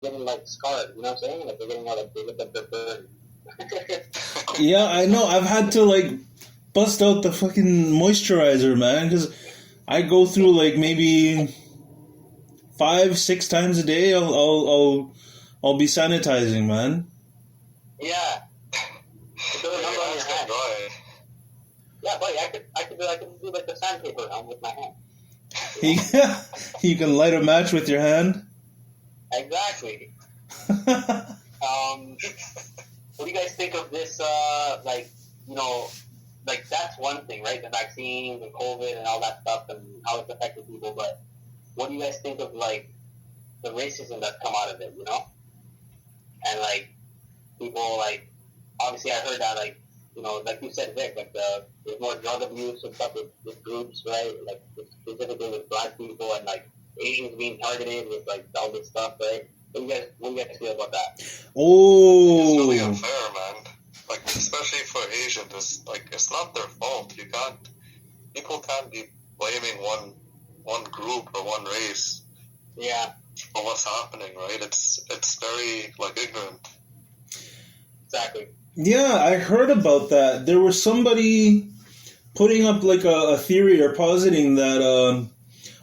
getting like scarred. You know what I'm saying? Like they're getting all like they look like they're burned. Yeah, I know. I've had to like bust out the fucking moisturizer, man, because I go through like maybe 5, 6 times a day. I'll be sanitizing, man. Yeah. It doesn't number on your hand. Dry. Yeah, buddy, I could do like the sandpaper with my hand. Yeah, you can light a match with your hand. Exactly. What do you guys think of this? Like, you know, like that's one thing, right? The vaccines and COVID and all that stuff and how it's affecting people. But what do you guys think of like the racism that's come out of it? You know, and like people like obviously I heard that like you know like you said, Vic, like there's more drug abuse and stuff with groups, right? Like specifically with black people and like Asians being targeted with like all this stuff, right? What do you guys feel about that? Oh, It's really unfair, man. Like, especially for Asians, it's not their fault. People can't be blaming one group or one race. Yeah. For what's happening, right? It's very, ignorant. Exactly. Yeah, I heard about that. There was somebody putting up like a theory or positing that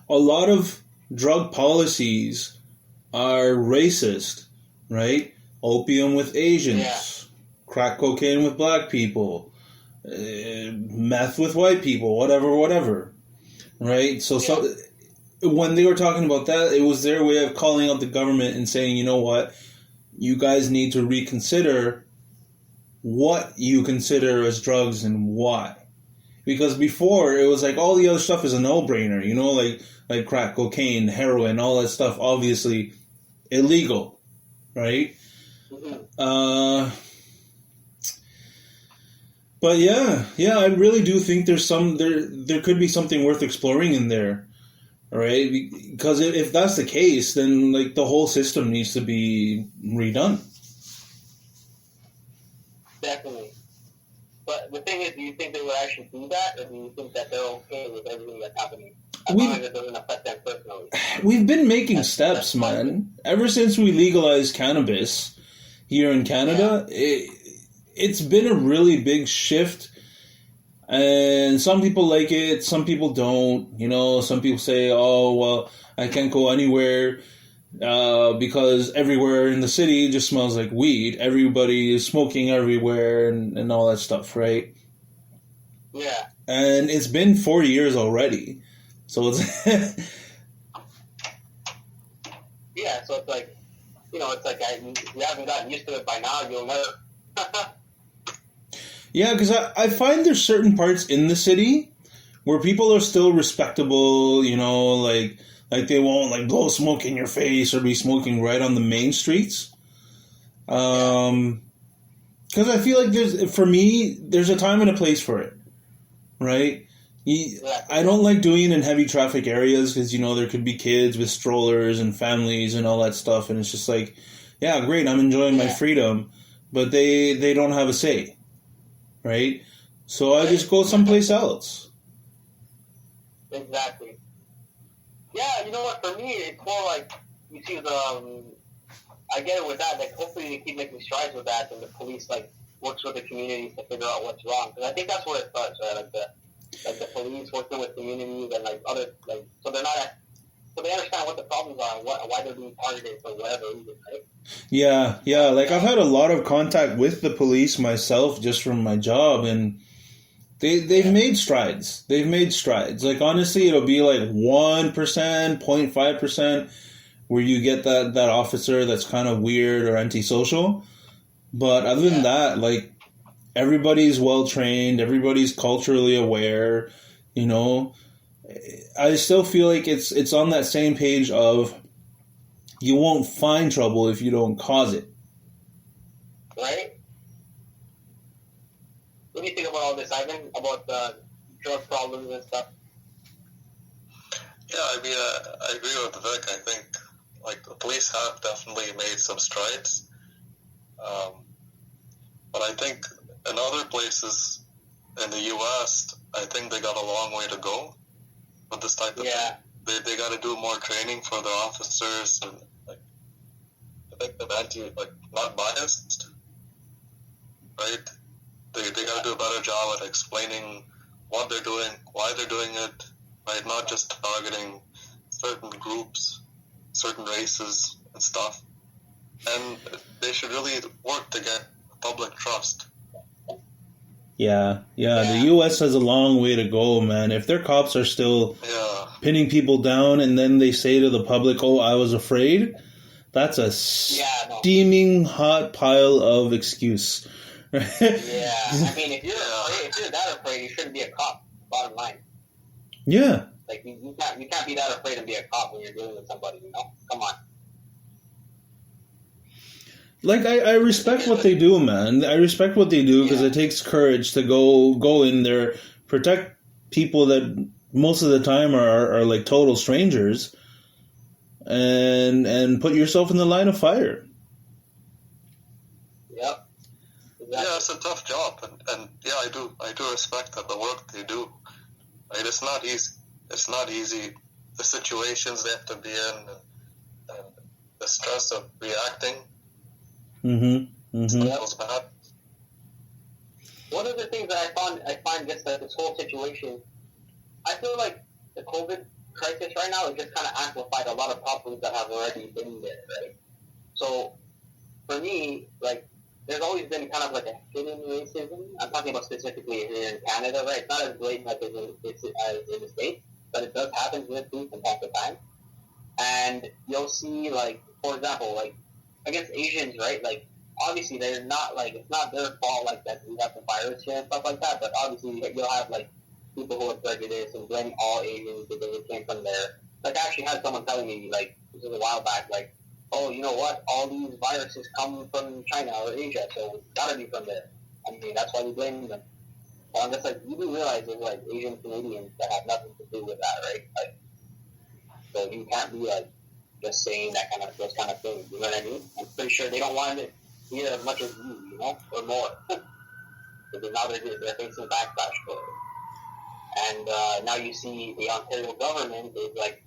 a lot of drug policies are racist, right? Opium with Asians, crack cocaine with black people, meth with white people, whatever, right? So when they were talking about that, it was their way of calling out the government and saying, you know what, you guys need to reconsider what you consider as drugs and why. Because before, it was like all the other stuff is a no-brainer, you know, like crack, cocaine, heroin, all that stuff, obviously illegal, right? Mm-hmm. But yeah, I really do think there could be something worth exploring in there, right? Because if that's the case, then like the whole system needs to be redone. Definitely. But the thing is, do you think they would actually do that, or do you think that they're okay with everything that's happening? As long as it doesn't affect them personally. We've been making steps, man. Ever since we legalized cannabis here in Canada, it's been a really big shift. And some people like it, some people don't. You know, some people say, oh, well, I can't go anywhere because everywhere in the city just smells like weed. Everybody is smoking everywhere and all that stuff, right? Yeah. And it's been 4 years already. So it's... Yeah, so it's like, you know, it's like if you haven't gotten used to it by now, you'll never. Yeah, because I find there's certain parts in the city where people are still respectable, you know, like they won't like blow smoke in your face or be smoking right on the main streets. Because I feel like there's a time and a place for it, right? I don't like doing it in heavy traffic areas because, you know, there could be kids with strollers and families and all that stuff. And it's just like, yeah, great, I'm enjoying my freedom, but they don't have a say, right? So I just go someplace else. Exactly. Yeah, you know what, for me, it's more like, you see I get it with that, like, hopefully they keep making strides with that and the police, like, works with the communities to figure out what's wrong. Because I think that's where it starts, right? Like the police working with communities and like other so they're not so they understand what the problems are and why they're being targeted for whatever reason, right? Yeah. Like I've had a lot of contact with the police myself just from my job, and they've made strides. Like honestly, it'll be like 1%, 0.5% where you get that officer that's kind of weird or antisocial. But other than that, like, everybody's well-trained, everybody's culturally aware, you know. I still feel like it's on that same page of you won't find trouble if you don't cause it. Right? What do you think about all this, Ivan? About the drug problems and stuff? Yeah, I mean, I agree with Vic. I think, like, the police have definitely made some strides. But I think in other places in the U.S., I think they got a long way to go with this type of thing. They got to do more training for their officers, and like, not biased, right? They got to do a better job at explaining what they're doing, why they're doing it, right? Not just targeting certain groups, certain races and stuff. And they should really work to get public trust. Yeah. The U.S. has a long way to go, man. If their cops are still pinning people down and then they say to the public, "Oh, I was afraid," that's a steaming hot pile of excuse. Yeah, I mean, if you're that afraid, you shouldn't be a cop. Bottom line. Yeah. Like you can't be that afraid to be a cop when you're dealing with somebody. You know, come on. Like, I respect what they do, man. I respect what they do because it takes courage to go in there, protect people that most of the time are like total strangers, and put yourself in the line of fire. Yep. Exactly. Yeah, it's a tough job, and I do respect that the work they do. Right? It's not easy. It's not easy. The situations they have to be in, and the stress of reacting. Yep. One of the things that I find just that this whole situation, I feel like the COVID crisis right now has just kind of amplified a lot of problems that have already been there, right? So, for me, like, there's always been kind of like a hidden racism. I'm talking about specifically here in Canada, right? It's not as blatant as in the States, but it does happen here too from time to time. And you'll see, like, for example, like, against Asians, right? Like, obviously, they're not, like, it's not their fault, like, that we have the virus here and stuff like that, but obviously, you'll have, like, people who are prejudiced and blame all Asians because it came from there. Like, I actually had someone telling me, like, this was a while back, like, oh, you know what? All these viruses come from China or Asia, so it's gotta be from there. I mean, that's why we blame them. Well, I'm just like, you do realize there's, like, Asian Canadians that have nothing to do with that, right? Like, so you can't be, like, just saying those kind of things, you know what I mean? I'm pretty sure they don't want it either as much as you know, or more. Because now they're facing backlash for it. And now you see the Ontario government is, like,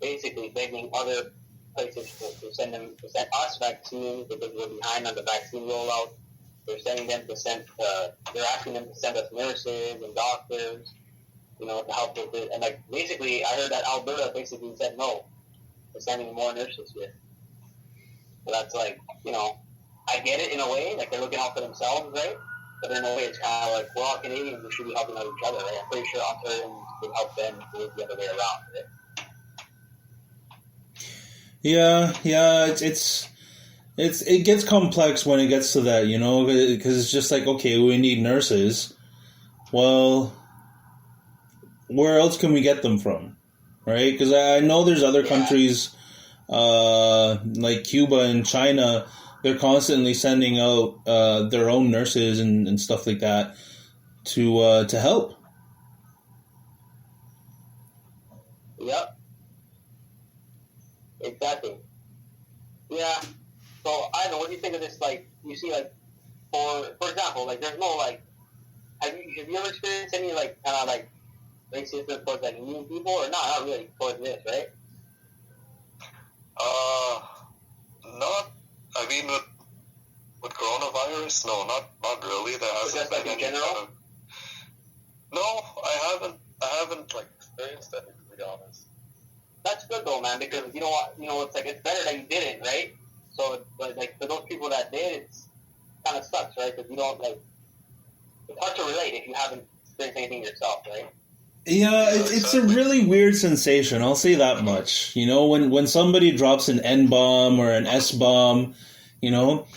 basically begging other places to send us vaccines because we're behind on the vaccine rollout. They're sending them to they're asking them to send us nurses and doctors, you know, to help with it. And, like, basically, I heard that Alberta basically said no to sending more nurses here. So that's, like, you know, I get it in a way, like, they're looking out for themselves, right? But in a way, it's kind of like, we're all Canadians, we should be helping out each other, right? I'm pretty sure Ontarians would help them move the other way around, right? Yeah, it gets complex when it gets to that, you know, because it's just like, okay, we need nurses. Well, where else can we get them from, right? Because I know there's other countries like Cuba and China. They're constantly sending out their own nurses and stuff like that to help. Yep. Exactly. Yeah. So, I don't know, what do you think of this, like, you see, like, for example, like, there's no, like, have you ever experienced any, like, kind of, like, racism towards, like, Indian people, or not really, towards this, right? Not, I mean, with coronavirus, no, not really. There hasn't been any general? kind of, no, I haven't, like, experienced that, to be honest. That's good though, man, because you know what, it's like, it's better that you didn't, right? So, but, like, for those people that did, it's kind of sucks, right? Because you don't, like, it's hard to relate if you haven't experienced anything yourself, right? Yeah, it's a really weird sensation, I'll say that much. You know, when somebody drops an N-bomb or an S-bomb, you know.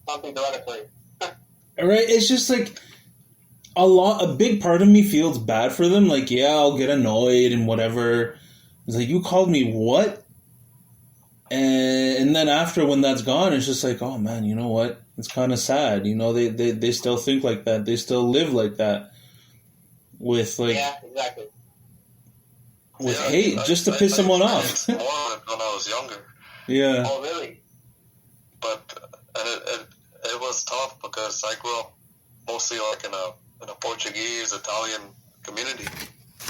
Something derogatory. Right, it's just like, a big part of me feels bad for them. Like, yeah, I'll get annoyed and whatever. It's like, you called me what? And then after, when that's gone, it's just like, oh man, you know what? It's kind of sad. You know, they still think like that. They still live like that. With, like... Yeah, exactly. With hate, just to piss someone off. More when I was younger. Yeah. Oh, really? But it was tough because I grew up mostly, like, in a Portuguese, Italian community.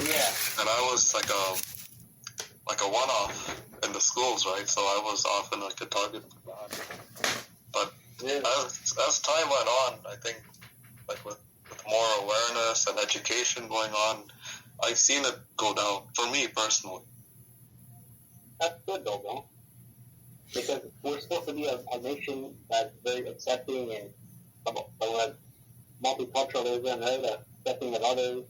Yeah. And I was like a one-off in the schools, right? So I was often like a target for that. But as time went on, I think like with more awareness and education going on, I've seen it go down for me personally. That's good though, bro. Because we're supposed to be a nation that's very accepting and like multiculturalism, right? Accepting of others.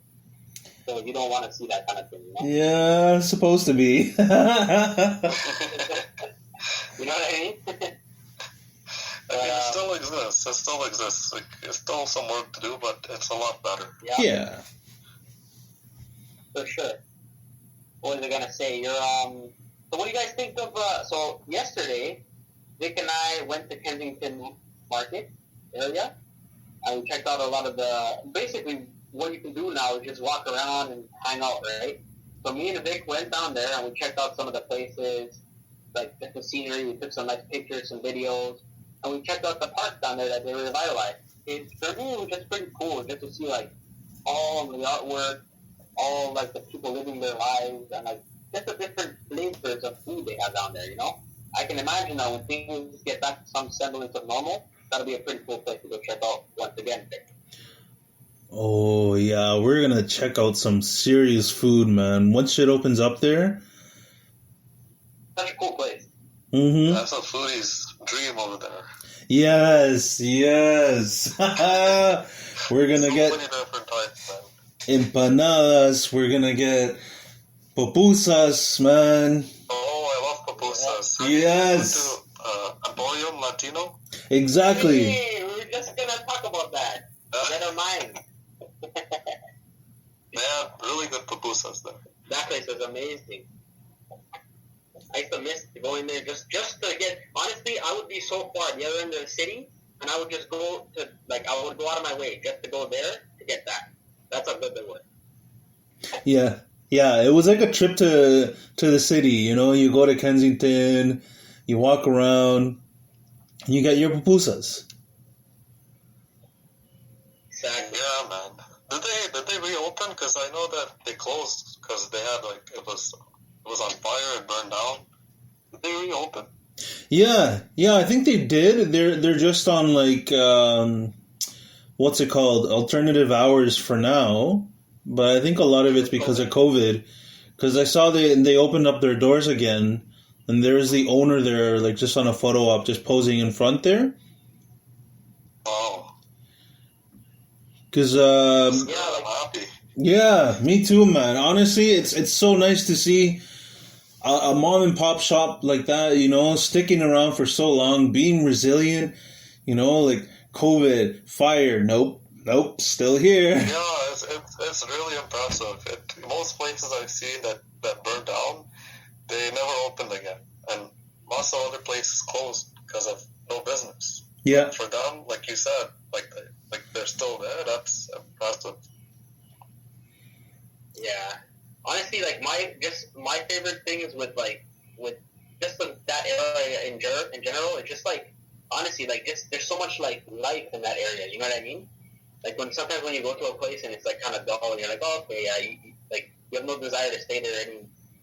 So you don't want to see that kind of thing, you know? Yeah, supposed to be. You know what I mean? I mean, it still exists. It still exists. Like, it's still some work to do, but it's a lot better. Yeah. For sure. What was I gonna say? So what do you guys think of? So yesterday, Vic and I went to Kensington Market area, and we checked out a lot of basically what you can do now is just walk around and hang out, right? So me and Vic went down there and we checked out some of the places, like just the scenery. We took some nice pictures, some videos, and we checked out the park down there that they revitalized. For me, it was just pretty cool just to see like all the artwork, all like the people living their lives, and like just the different flavors of food they have down there. You know, I can imagine that when things get back to some semblance of normal, that'll be a pretty cool place to go check out once again. Oh, yeah, we're gonna check out some serious food, man. Once shit opens up there. Such a cool place. Mm-hmm. That's a foodie's dream over there. Yes. We're gonna So get many different types, man. empanadas. We're gonna get pupusas, man. Oh, I love pupusas. Have Yes. you been to Emporium Latino? Exactly. Hey, we were just gonna talk about that. Never mind. They have really good pupusas there. That place was amazing. I used to miss going there just to get. Honestly, I would be so far the other end of the city, and I would just go to I would go out of my way just to go there to get that. That's how good they were. Yeah. It was like a trip to the city. You know, you go to Kensington, you walk around, you get your pupusas. Exactly. Yeah, man. Did they reopen? Because I know that they closed because they had it was on fire and burned down. Did they reopen? Yeah, I think they did. They're just on what's it called? Alternative hours for now. But I think a lot of it's because of COVID. Because I saw they opened up their doors again, and there's the owner there, like just on a photo op, just posing in front there. Oh. Because I'm happy. yeah, me too, man. Honestly, it's so nice to see a mom and pop shop like that, you know, sticking around for so long, being resilient, you know, like COVID, fire, nope, still here. Yeah, it's really impressive. Most places I've seen that burned down, they never opened again, and lots of other places closed because of no business. Yeah. For them, like you said, like they're still there. That's impressive. Yeah. Honestly, like my favorite thing is with just that area in general. It's just like honestly, like just there's so much like life in that area. You know what I mean? Like sometimes when you go to a place and it's like kind of dull, and you're like, oh, okay, yeah, you have no desire to stay there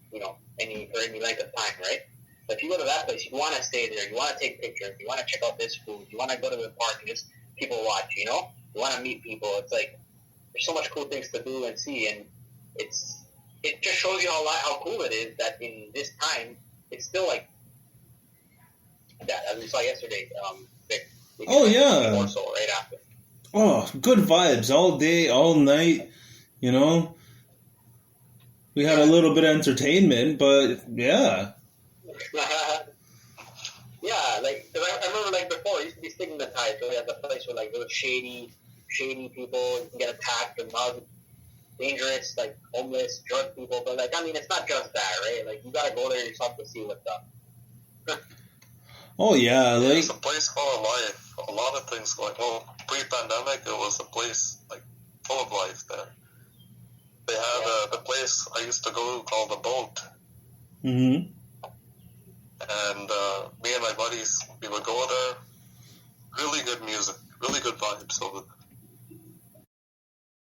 for any length of time, right? But if you go to that place, you want to stay there. You want to take pictures. You want to check out this food. You want to go to the park and just people watch. You know, you want to meet people. It's like there's so much cool things to do and see, and it just shows you how cool it is that in this time it's still like that. As we saw yesterday, Oh yeah. More so right after. Oh, good vibes all day, all night. You know, we had a little bit of entertainment, but yeah. Yeah, like cause I remember like before it used to be stigmatized. So we had the place where like there was shady people. You can get attacked and dangerous, like homeless, drug people. But like I mean, it's not just that, right? Like you gotta go there yourself to see what's up. Oh yeah, like It's a place full of life. A lot of things going. Well, pre-pandemic, it was a place like full of life there. They had the place I used to go called the Boat. Mm-hmm. And me and my buddies, we would go there. Really good music, really good vibes over there.